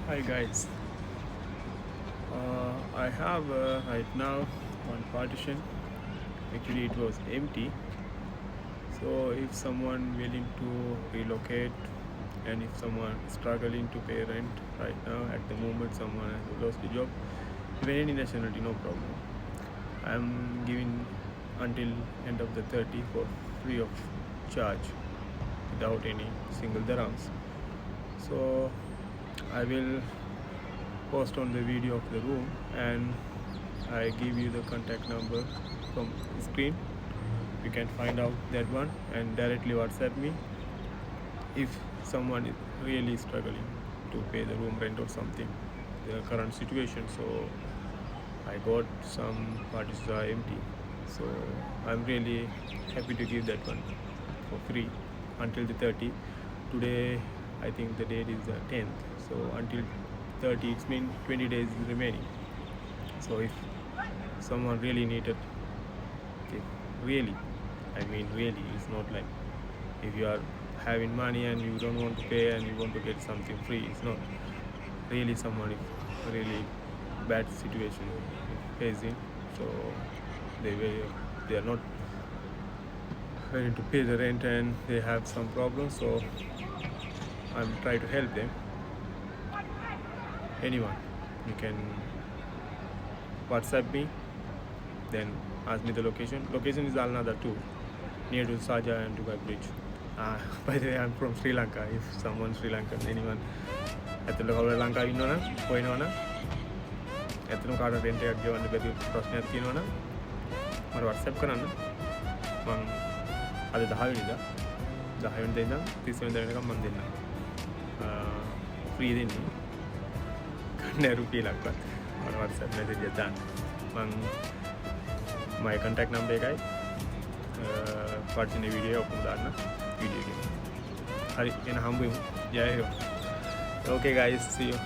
Hi guys, I have right now one partition. Actually, it was empty. So, if someone willing to relocate and if someone struggling to pay rent right now, at the moment, someone has lost the job, even any nationality, no problem. I'm giving until end of the 30 for free of charge without any single dirhams. So, I will post on the video of the room and I give you the contact number from the screen. You can find out that one and directly WhatsApp me if someone is really struggling to pay the room rent or something. The current situation, so I got some parties are empty, so I'm really happy to give that one for free until the 30. Today, I think the date is the 10th, so until 30, it's mean 20 days remaining. So if someone really needed, if really, I mean really, it's not like if you are having money and you don't want to pay and you want to get something free. It's not really someone if really bad situation facing, so they are not ready to pay the rent and they have some problems, so I'm trying to help them. Anyone, you can WhatsApp me, then ask me the location. Location is Al Nada too, near to Saja and Dubai Bridge. By the way, I'm from Sri Lanka. If someone Sri Lankan, anyone ඇතුළ කවුරු ලංකාවේ ඉන්නවනම් හොයනවනම් ඇත්තටම කාට rent එකක් ගෙවන්න බැරි ප්‍රශ්නයක් තියෙනවනම් මට WhatsApp කරන්න. මම අද 10 වෙනිදා 10 වෙනිදා ඉඳන් 30 වෙනිදා වෙනකම් මම දෙන්නම්. ෆ්‍රී දෙන්නේ. කන්නේ රුපියලක්වත් මට WhatsApp message එක දාන්න. my contact number එකයි පර්චිනේ වීඩියෝ ඔක්කොම දාන්න වීඩියෝ එකේ. හරි එන හම්බෙමු. ජය වේවා. Okay guys, see you.